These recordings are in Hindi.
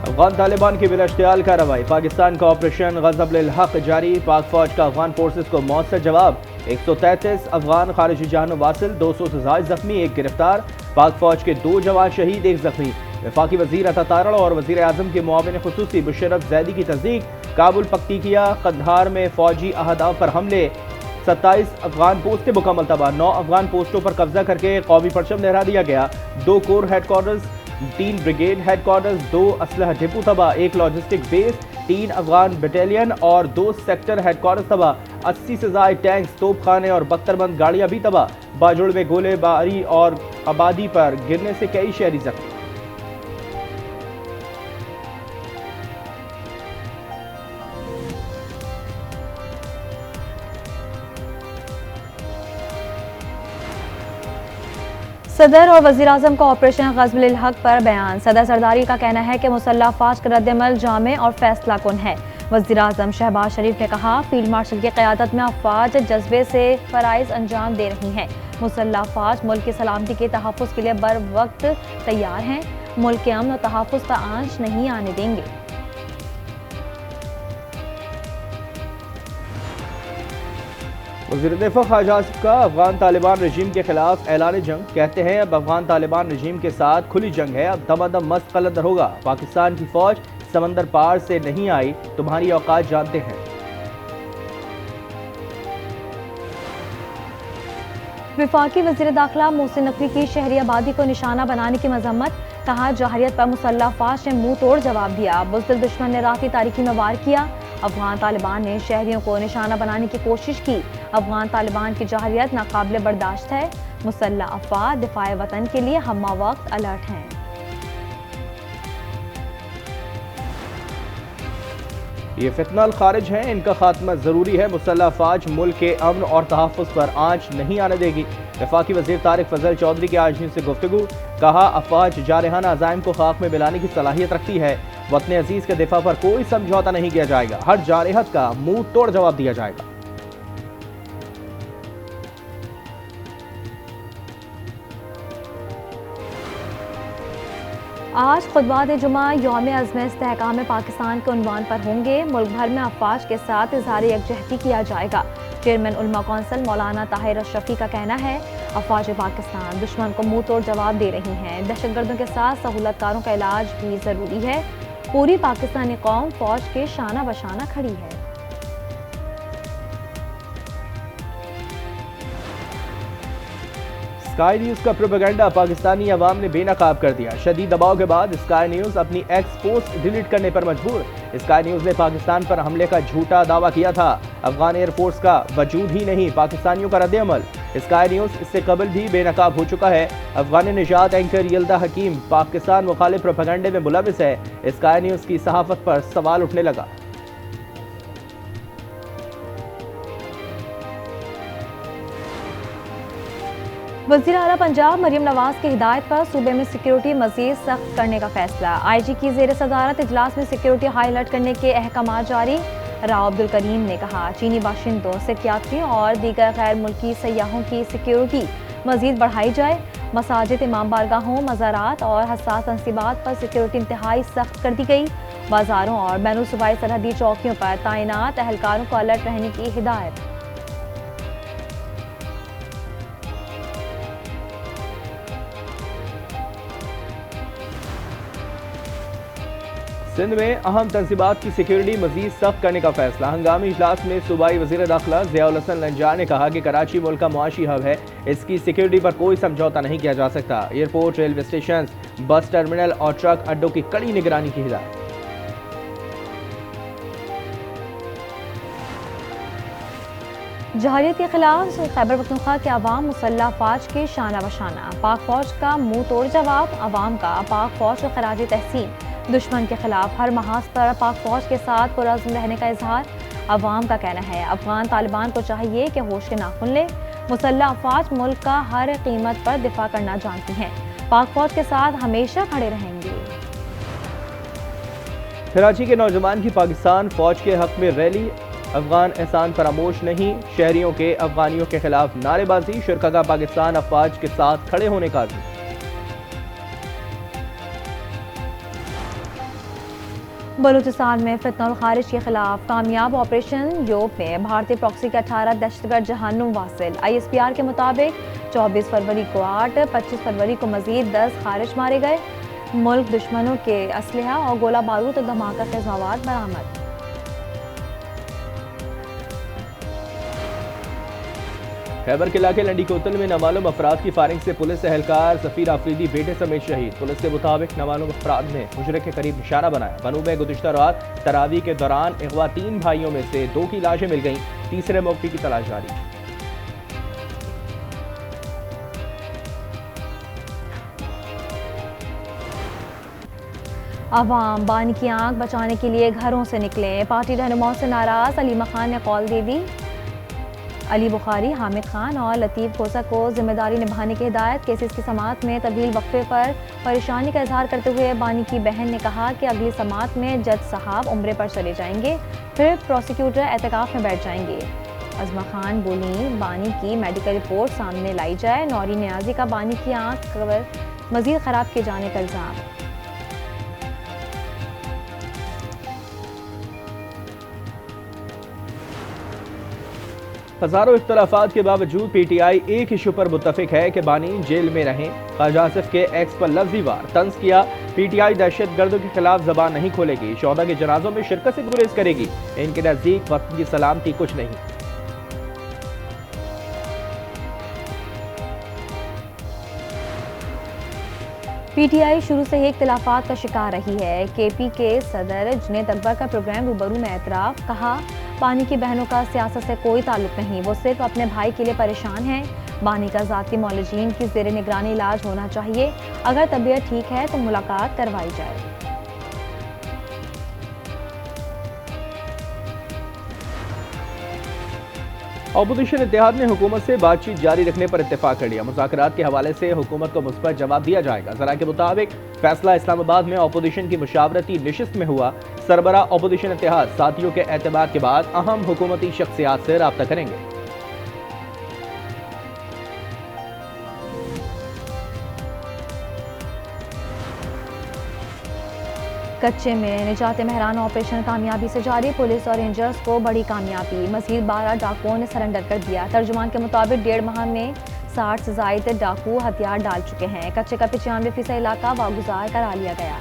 अफगान तालिबान की बिलाश्तियाल कार्रवाई। पाकिस्तान का ऑपरेशन ग़ज़ब-उल-हक़ जारी। पाक फौज का अफगान फोर्सेस को मौसर जवाब। 133 अफगान खारिजी जान वासिल, 200 से ज़ायद जख्मी, एक गिरफ्तार। पाक फौज के 2 जवान शहीद, एक जख्मी। वफाकी वज़ीर अता तारड़ और वज़ीर आज़म के मुआविन खुसूसी मुशर्रफ ज़ैदी की तस्दीक। काबुल पख्तिकिया कंधार में फौजी अहदाफ पर हमले। 27 अफगान पोस्टें मुकम्मल तबाह। 9 अफगान पोस्टों पर कब्जा करके कौमी परचम लहरा दिया गया। 2 कोर हेडक्वार्टर्स, 3 ब्रिगेड हेडक्वार्टर्स, 2 असलहा डिपो तबाह, 1 लॉजिस्टिक बेस, 3 अफगान बटालियन और 2 सेक्टर हेडक्वार्टर्स तबाह। 80 से ज़ायद टैंक्स, तोपखाने और बख्तरबंद गाड़ियां भी तबाह। बाजुड़ में गोलेबारी और आबादी पर गिरने से कई शहरी जख्मी। सदर और वज़ीर आज़म का ऑपरेशन ग़ज़ब-उल-हक़ पर बयान। सदर सरदारी का कहना है कि मुसल्लह अफ़वाज का रद्द-ए-अमल जामे और फैसला कुन है। वज़ीर आज़म शहबाज शरीफ ने कहा, फील्ड मार्शल की क़यादत में अफ़वाज जज्बे से फ़राइज़ अंजाम दे रही हैं। मुसल्लह अफ़वाज मुल्क की सलामती के तहफ़्फ़ुज़ के लिए बर वक्त तैयार हैं। मुल्क के अमन और तहफ़्फ़ुज़ पर आंच नहीं आने देंगे। वज़ीर दिफ़ा ख़ाजा आसिफ का अफगान तालिबान रजीम के खिलाफ ऐलान जंग। कहते हैं अब अफगान तालिबान रजीम के साथ खुली जंग है, अब दमादम मस्त कलंदर होगा। पाकिस्तान की फौज समंदर पार से नहीं आई, तुम्हारी औकात जानते हैं। वफाकी वज़ीर दाखिला मोहसिन नकवी की शहरी आबादी को निशाना बनाने की मजम्मत। कहा, जहरियत पर मुसल्लह अफ़वाज ने मुंह तोड़ जवाब दिया। बुज़दिल दुश्मन ने राती तारीकी में वार किया। अफगान तालिबान ने शहरियों को निशाना बनाने की कोशिश की। अफगान तालिबान की जहरियत नाकाबिले बर्दाश्त है। मुसल्लह अफ़वाज दिफ़ाए वतन के लिए हम्मा वक्त अलर्ट हैं। ये फितना खारिज हैं, इनका खात्मा ज़रूरी है। मुसल्लह अफ़वाज मुल्क के अमन और तहफ़्फ़ुज़ पर आंच नहीं आने देगी। वफाकी वज़ीर तारिक फजल चौधरी की आज न्यूज़ से गुफ्तगू। कहा, अफ़वाज जारहाना अज़ाइम को खाक में मिलाने की सलाहियत रखती है। वतन अजीज़ के दिफा पर कोई समझौता नहीं किया जाएगा। हर जारहत का मुंह तोड़ जवाब दिया जाएगा। आज खुतबात-ए-जुमा यौम अज़्म इस्तेहकाम पाकिस्तान के उन्वान पर होंगे। मुल्क भर में अफ़वाज के साथ इज़हार यकजहती किया जाएगा। चेयरमैन उलमा कौंसिल मौलाना ताहिर अशरफी का कहना है, अफ़वाज पाकिस्तान दुश्मन को मुंह तोड़ जवाब दे रही हैं। दहशतगर्दों के साथ सहूलतकारों का इलाज भी ज़रूरी है। पूरी पाकिस्तानी कौम फौज के शाना बशाना खड़ी है। स्काई न्यूज़ का प्रोपेगेंडा पाकिस्तानी अवाम ने बेनकाब कर दिया। शदीद दबाव के बाद स्काई न्यूज़ अपनी एक्स पोस्ट डिलीट करने पर मजबूर। स्काई न्यूज़ ने पाकिस्तान पर हमले का झूठा दावा किया था। अफगान एयरफोर्स का वजूद ही नहीं, पाकिस्तानियों का रद्द-ए-अमल। स्काई न्यूज़ इससे कबल भी बेनकाब हो चुका है। अफगान निजात एंकर यल्दा हकीम पाकिस्तान मुखालिफ प्रोपेगेंडे में मुलविस है। स्काई न्यूज़ की सहाफत पर सवाल उठने लगा। वज़ीर आला पंजाब मरियम नवाज की हिदायत पर सूबे में सिक्योरिटी मज़ीद सख्त करने का फैसला। IG की ज़ेर सदारत इजलास में सिक्योरिटी हाई अलर्ट करने के अहकाम जारी। राव अब्दुल करीम ने कहा, चीनी बाशिंदों, सिख यात्रियों और दीगर गैर मुल्की सयाहों की सिक्योरिटी मज़ीद बढ़ाई जाए। मसाजिद, इमाम बारगाहों, मज़ारात और हसास तंसीबात पर सिक्योरिटी इंतहाई सख्त कर दी गई। बाजारों और बैनुल सूबाई सरहदी चौकियों पर तैनात एहलकारों को अलर्ट रहने की हिदायत। सिंध में अहम तंसीबात की सिक्योरिटी मजीद सख्त करने का फैसला। हंगामी इजलास में सूबाई वज़ीर दाखिला ज़ियाउल हसन लंजा ने कहा कि कराची मुल्क का मुआशी हब है, इसकी सिक्योरिटी पर कोई समझौता नहीं किया जा सकता। Airport, railway station, bus terminal और ट्रक अड्डों की कड़ी निगरानी की हिदायत। जहरियत के खिलाफ खैबर पख्तूनख्वा के अवाम मुसल्लह अफ़वाज के शाना बशाना। पाक फौज का मुंह तोड़ जवाब। अवाम का पाक फौज को खराज तहसीन। दुश्मन के खिलाफ हर महाज पर पाक फौज के साथ पुरअज़्म रहने का इजहार। अवाम का कहना है, अफगान तालिबान को चाहिए कि होश के नाखुन ले। मुसल्लह अफ़वाज मुल्क का हर कीमत पर दिफा करना जानती हैं। पाक फौज के साथ हमेशा खड़े रहेंगे। कराची के नौजवान की पाकिस्तान फौज के हक में रैली। अफगान एहसान फरामोश नहीं, शहरियों के अफगानियों के खिलाफ नारेबाजी। शुरा का पाकिस्तान अफवाज के साथ खड़े होने का बलूचिस्तान में फितनल खारिज के खिलाफ कामयाब ऑपरेशन योग में भारतीय प्रॉक्सी के 18 दहशतगर्द जहन्नुम वासिल। ISPR के मुताबिक 24 फरवरी को 8, 25 फरवरी को मजीद 10 खारिज मारे गए। मुल्क दुश्मनों के असलहा और गोला बारूद और धमाका खेज मवाद बरामद। खैबर किला के लंडी कोतल में नामालूम अफराद की फायरिंग से पुलिस एहलकार सफीर आफरीदी बेटे समेत शहीद। पुलिस के मुताबिक नामालूम अफराद ने मुजरिम के करीब निशाना बनाया। बनू में गुज़िश्ता रात तरावी के दौरान अगवा 3 भाइयों में से 2 की लाशें मिल गईं। तीसरे मौके की तलाश जारी। अवाम बानी की आंख बचाने के लिए घरों से निकलें। पार्टी रहनुमाओं से नाराज अलीमा खान ने कॉल दे दी। अली बुखारी, हामिद खान और लतीफ़ खोसा को जिम्मेदारी निभाने की हिदायत। केसेस की समाअत में तवील वक्फे पर परेशानी का इजहार करते हुए बानी की बहन ने कहा कि अगली समाअत में जज साहब उम्रे पर चले जाएंगे, फिर प्रोसिक्यूटर एहतिकाफ में बैठ जाएंगे। अज़मा खान बोली, बानी की मेडिकल रिपोर्ट सामने लाई जाए। नौरी नियाजी का बानी की आंख कवर मजीद ख़राब किए जाने का इल्ज़ाम। हजारों इख्तलाफात के बावजूद PTI एक इशू पर मुत्तफिक है कि बानी जेल में रहें। ख्वाजा आसिफ के एक्स पर लफ्ज़ी वार तंज किया। PTI दहशत गर्दों के खिलाफ जबान नहीं खोलेगी, शोहदा के जनाजों में शिरकत से गुरेज करेगी। इनके नज़दीक वक्त की सलामती कुछ नहीं। PTI शुरू से ही इख्तिलाफात का शिकार रही है। KP के सदर जुनैद अकबर का प्रोग्राम रूबरू में एतराफ़। कहा, बानी की बहनों का सियासत से कोई ताल्लुक नहीं, वो सिर्फ अपने भाई के लिए परेशान हैं। बानी का ज़ाती मौलजीन की ज़ेर निगरानी इलाज होना चाहिए। अगर तबीयत ठीक है तो मुलाकात करवाई जाए। अपोजिशन इत्तेहाद ने हुकूमत से बातचीत जारी रखने पर इत्तेफाक कर लिया। मुज़ाकरात के हवाले से हुकूमत को मुस्बत जवाब दिया जाएगा। ज़रा के मुताबिक फैसला इस्लामाबाद में अपोजिशन की मुशावरती नशिस्त में हुआ। सरबरा अपोजिशन इत्तेहाद साथियों के एतबार के बाद अहम हुकूमती शख्सियात से राब्ता करेंगे। कच्चे में निजात महरान ऑपरेशन कामयाबी से जारी। पुलिस और रेंजर्स को बड़ी कामयाबी। मजीद 12 डाकुओं ने सरेंडर कर दिया। तर्जुमान के मुताबिक 1.5 माह में 60 से ज़ायद डाकू हथियार डाल चुके हैं। कच्चे का 95% इलाका वागुजार करा लिया गया।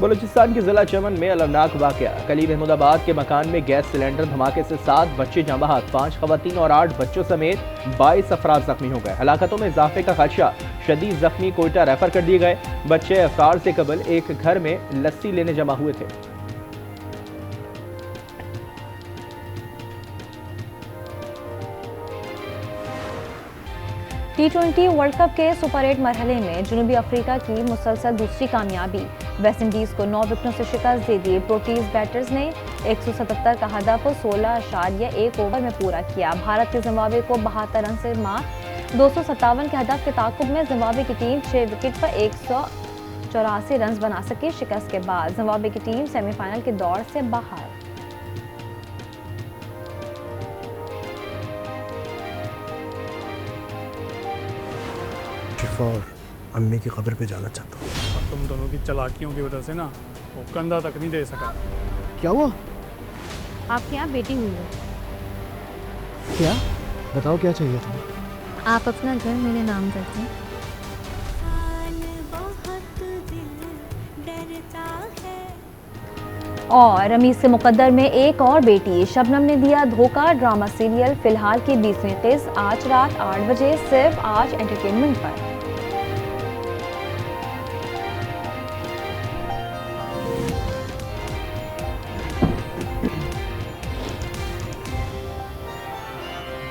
बलूचिस्तान के जिला चमन में अलमनाक वाकया। कलीब अहमदाबाद के मकान में गैस सिलेंडर धमाके से 7 बच्चे जाँ बहक, 5 खवातीन और 8 बच्चों समेत 22 अफराद जख्मी हो गए। हलाकतों में इजाफे का खदशा। शदीद जख्मी कोयटा रेफर कर दिए गए। बच्चे अफ्तार से कबल एक घर में लस्सी लेने जमा हुए थे। T20 वर्ल्ड कप के सुपर 8 मरहले में जनूबी अफ्रीका की मुसलसल दूसरी कामयाबी। वेस्ट इंडीज को 9 विकेटों से शिकस्त दे दी। प्रोटीज बैटर्स ने 177 का हदफ 16.1 ओवर में पूरा किया। भारत के जिम्बाब्वे को 72 रन से मात। 257 के हदफ के ताकुब में जिम्बाब्वे की टीम 6 विकेट पर 184 रन बना सकी। शिकस्त के बाद जिम्बाब्वे की टीम सेमीफाइनल के दौर से बाहर। और अम्मी की खबर पे जाना चाहता हूँ। और तुम दोनों की चालाकियों की वजह से ना वो कंधा तक नहीं दे सका। क्या हुआ? आपके यहाँ बेटी हुई है। क्या? बताओ क्या चाहिए तुम्हें? आप अपना घर मेरे नाम कर दें। और रमीज के मुकद्दर में एक और बेटी। शबनम ने दिया धोखा। ड्रामा सीरियल फिलहाल की 20वीं किस्त आज रात 8 बजे सिर्फ आज एंटरटेनमेंट पर।